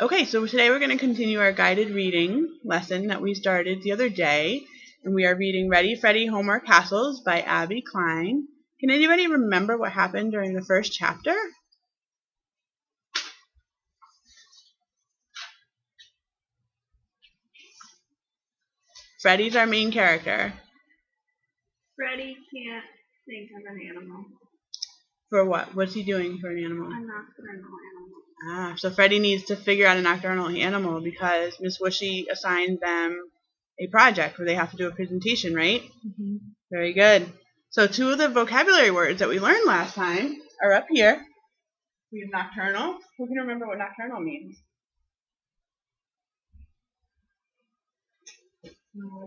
Okay, so today we're going to continue our guided reading lesson that we started the other day. And we are reading Ready, Freddy, Homework Castles by Abby Klein. Can anybody remember what happened during the first chapter? Freddy's our main character. Freddy can't think of an animal. For what? What's he doing for an animal? A nocturnal animal. So Freddy needs to figure out a nocturnal animal because Miss Wishy assigned them a project where they have to do a presentation, right? Mm-hmm. Very good. So 2 of the vocabulary words that we learned last time are up here. We have nocturnal. Who can remember what nocturnal means?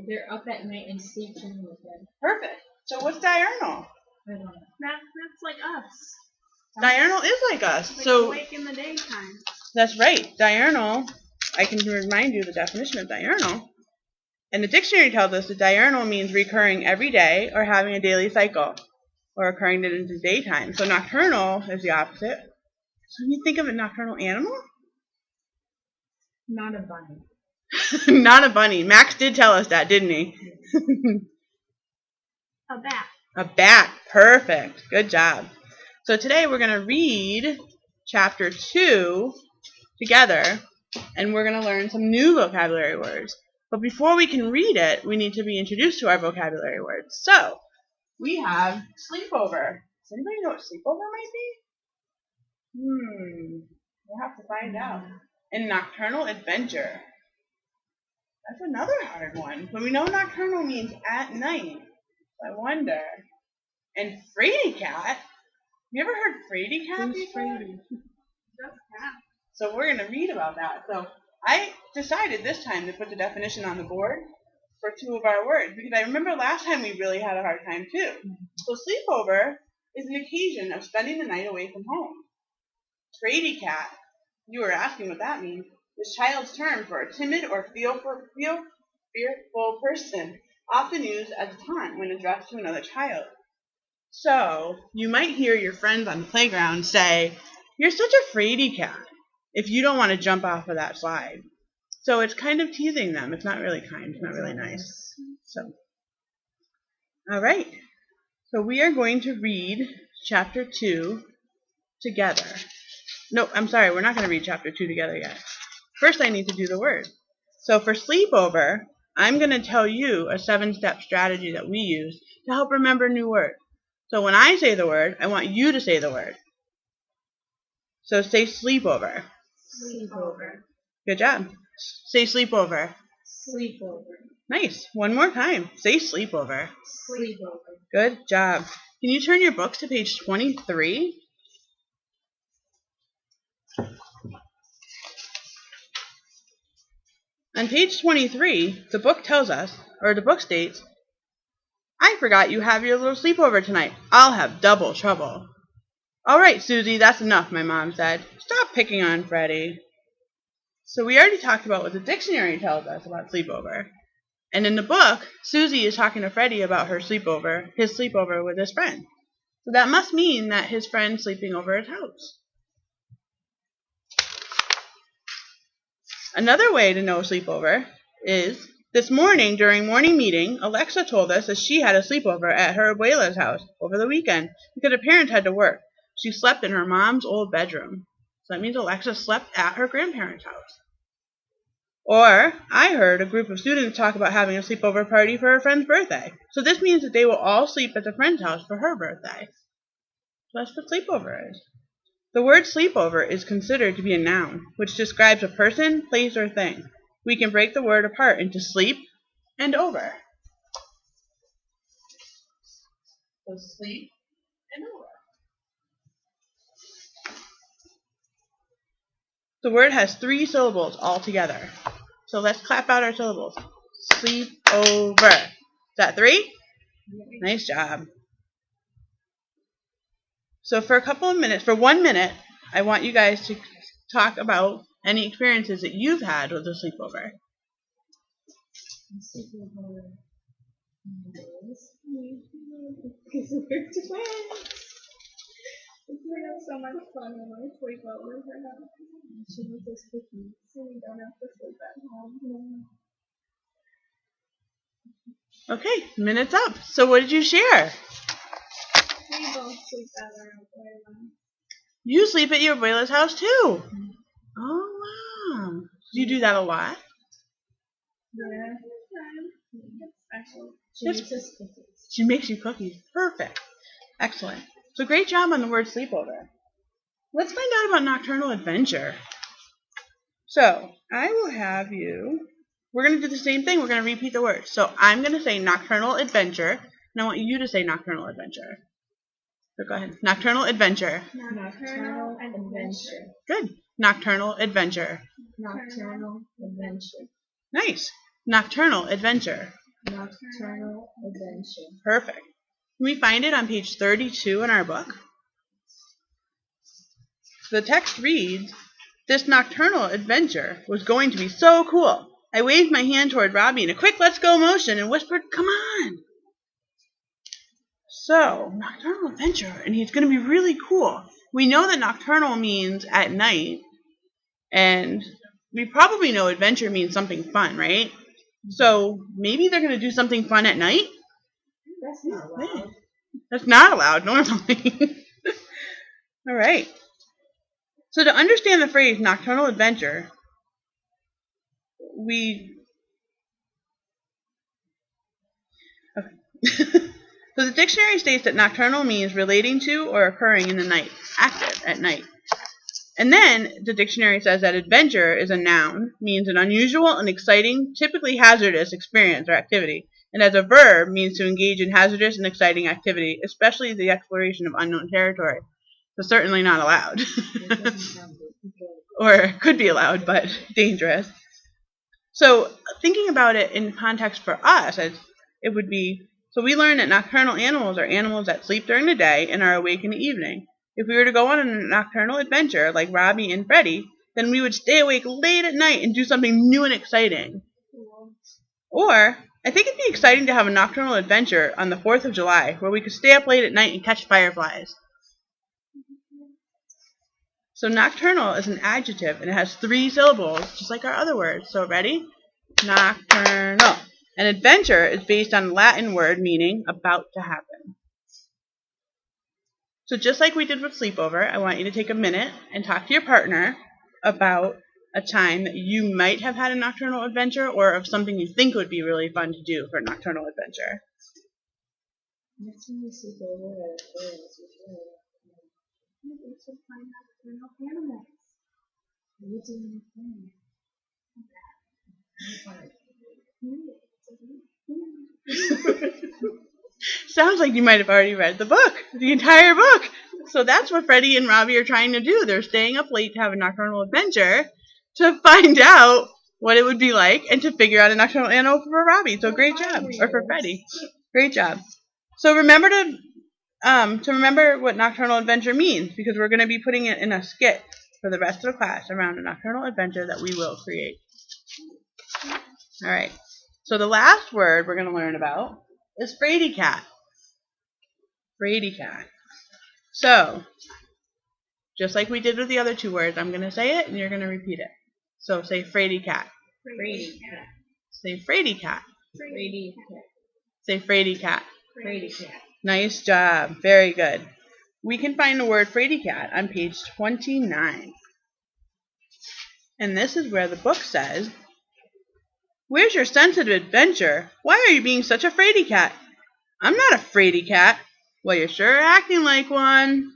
They're up at night and sleep during the day. Perfect. So what's diurnal? I don't know. That's like us. Diurnal is like us. Like So awake in the daytime. that's right. Diurnal, I can remind you the definition of diurnal. And the dictionary tells us that diurnal means recurring every day or having a daily cycle or occurring in the daytime. So nocturnal is the opposite. So when you think of a nocturnal animal? Not a bunny. Not a bunny. Max did tell us that, didn't he? A bat. A bat. Perfect. Good job. So today we're going to read chapter 2 together, and we're going to learn some new vocabulary words. But before we can read it, we need to be introduced to our vocabulary words. So we have sleepover. Does anybody know what sleepover might be? We'll have to find out. And nocturnal adventure. That's another hard one. But we know nocturnal means at night. I wonder. And fraidy cat. You ever heard fraidy cat before? That's cat. So we're going to read about that. So I decided this time to put the definition on the board for 2 of our words because I remember last time we really had a hard time too. So sleepover is an occasion of spending the night away from home. Fraidy cat, you were asking what that means, is child's term for a timid or fearful person, often used as a taunt when addressed to another child. So you might hear your friends on the playground say, "You're such a fraidy cat," if you don't want to jump off of that slide. So it's kind of teasing them. It's not really kind. It's not really nice. So, all right. So we are going to read chapter 2 together. No, I'm sorry. We're not going to read chapter 2 together yet. First, I need to do the word. So for sleepover, I'm going to tell you a 7-step strategy that we use to help remember new words. So when I say the word, I want you to say the word. So say sleepover. Sleepover. Good job. Say sleepover. Sleepover. Nice. One more time. Say sleepover. Sleepover. Good job. Can you turn your books to page 23? On page 23, the book tells us, or the book states, "I forgot you have your little sleepover tonight. I'll have double trouble." "All right, Susie, that's enough," my mom said. "Stop picking on Freddie." So we already talked about what the dictionary tells us about sleepover. And in the book, Susie is talking to Freddie about his sleepover with his friend. So that must mean that his friend's sleeping over at his house. Another way to know sleepover is, this morning during morning meeting, Alexa told us that she had a sleepover at her abuela's house over the weekend because her parents had to work. She slept in her mom's old bedroom. So that means Alexa slept at her grandparents' house. Or, I heard a group of students talk about having a sleepover party for her friend's birthday. So this means that they will all sleep at the friend's house for her birthday. So that's what sleepover is. The word sleepover is considered to be a noun, which describes a person, place, or thing. We can break the word apart into sleep and over. So sleep and over. The word has 3 syllables all together. So let's clap out our syllables. Sleep over. Is that 3? Nice job. So for 1 minute, I want you guys to talk about any experiences that you've had with a sleepover. Sleepover. Because we're twins. We have so much fun when we sleep over her house. She makes us cookies. So we don't have to sleep at home. Okay, minute's up. So what did you share? We both sleep at our own. You sleep at your abuela's house too. Oh, wow. Do you do that a lot? Yeah. It's special. She makes us cookies. She makes you cookies. Perfect. Excellent. So great job on the word sleepover. Let's find out about nocturnal adventure. So I will have you, we're going to do the same thing. We're going to repeat the words. So I'm going to say nocturnal adventure, and I want you to say nocturnal adventure. So go ahead. Nocturnal adventure. Nocturnal adventure. Good. Nocturnal adventure. Nocturnal adventure. Nice. Nocturnal adventure. Nocturnal adventure. Perfect. Can we find it on page 32 in our book? The text reads, "This nocturnal adventure was going to be so cool. I waved my hand toward Robbie in a quick let's go motion and whispered, 'Come on.' So, nocturnal adventure, and he's going to be really cool. We know that nocturnal means at night, and we probably know adventure means something fun, right? So, maybe they're going to do something fun at night? That's not loud. That's not allowed normally. All right. So to understand the phrase nocturnal adventure, so the dictionary states that nocturnal means relating to or occurring in the night, active at night. And then the dictionary says that adventure is a noun, means an unusual and exciting, typically hazardous experience or activity. And as a verb, means to engage in hazardous and exciting activity, especially the exploration of unknown territory. So certainly not allowed. Or could be allowed, but dangerous. So thinking about it in context for us, it would be, so we learn that nocturnal animals are animals that sleep during the day and are awake in the evening. If we were to go on a nocturnal adventure like Robbie and Freddie, then we would stay awake late at night and do something new and exciting. Or I think it'd be exciting to have a nocturnal adventure on the 4th of July where we could stay up late at night and catch fireflies. So nocturnal is an adjective, and it has 3 syllables, just like our other words. So ready? Nocturnal. An adventure is based on a Latin word meaning about to happen. So just like we did with sleepover, I want you to take a minute and talk to your partner about a time that you might have had a nocturnal adventure or of something you think would be really fun to do for a nocturnal adventure. Next time we sleep over at a forest, We should find nocturnal animals. we do anything. Sounds like you might have already read the book, the entire book. So that's what Freddie and Robbie are trying to do. They're staying up late to have a nocturnal adventure to find out what it would be like and to figure out a nocturnal animal for Robbie. So great job. Or for Freddie. Great job. So remember to remember what nocturnal adventure means, because we're going to be putting it in a skit for the rest of the class around a nocturnal adventure that we will create. All right. So the last word we're going to learn about is fraidy cat. Fraidy cat. So, just like we did with the other 2 words, I'm going to say it and you're going to repeat it. So say fraidy cat. Fraidy cat. Say fraidy cat. Fraidy cat. Say fraidy cat. Fraidy cat. Nice job. Very good. We can find the word fraidy cat on page 29. And this is where the book says, "Where's your sense of adventure? Why are you being such a fraidy cat?" "I'm not a fraidy cat." "Well, you're sure acting like one."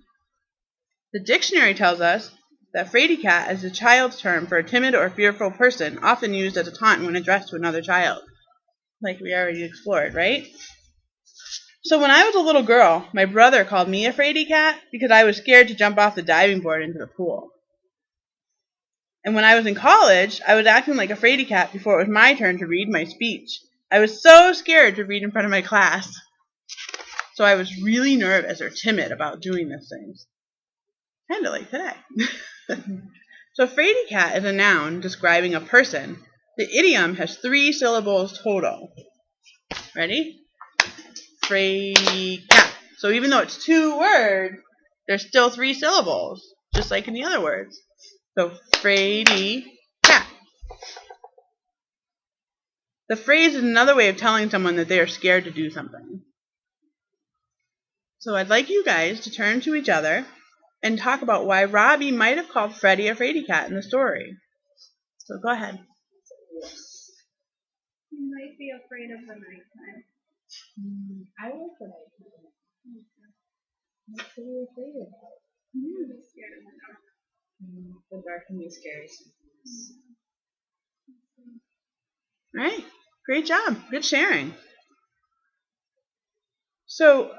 The dictionary tells us that fraidy cat is a child's term for a timid or fearful person, often used as a taunt when addressed to another child. Like we already explored, right? So when I was a little girl, my brother called me a fraidy cat because I was scared to jump off the diving board into the pool. And when I was in college, I was acting like a fraidy cat before it was my turn to read my speech. I was so scared to read in front of my class. So I was really nervous or timid about doing these things. Kind of like today. So fraidy cat is a noun describing a person. The idiom has 3 syllables total. Ready? Fraidy cat. So even though it's 2 words, There's still 3 syllables, just like in the other words. So, fraidy cat. The phrase is another way of telling someone that they are scared to do something. So I'd like you guys to turn to each other and talk about why Robbie might have called Freddie a fraidy cat in the story. So go ahead. You might be afraid of the nighttime. I like the nighttime. What's really afraid of that? You're just scared of the dark. The dark can be scary sometimes. All right. Great job. Good sharing. So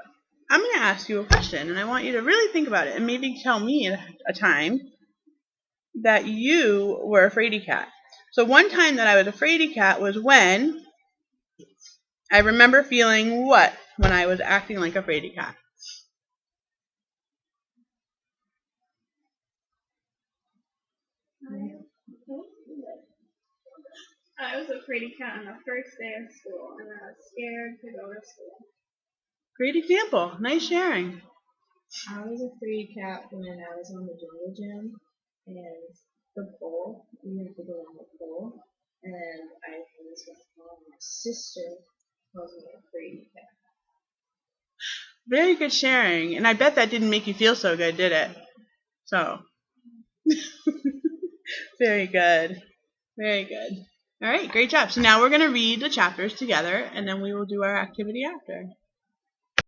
I'm going to ask you a question, and I want you to really think about it and maybe tell me a time that you were a fraidy cat. So one time that I was a fraidy cat was when I remember feeling what when I was acting like a fraidy cat. I was a fraidy cat on the first day of school, and I was scared to go to school. Great example. Nice sharing. I was a fraidy cat when I was on the jungle gym, and the pole, you have to go on the pole, and I was with my sister calls me a fraidy cat. Very good sharing. And I bet that didn't make you feel so good, did it? So, very good. Very good. All right, great job. So now we're going to read the chapters together, and then we will do our activity after.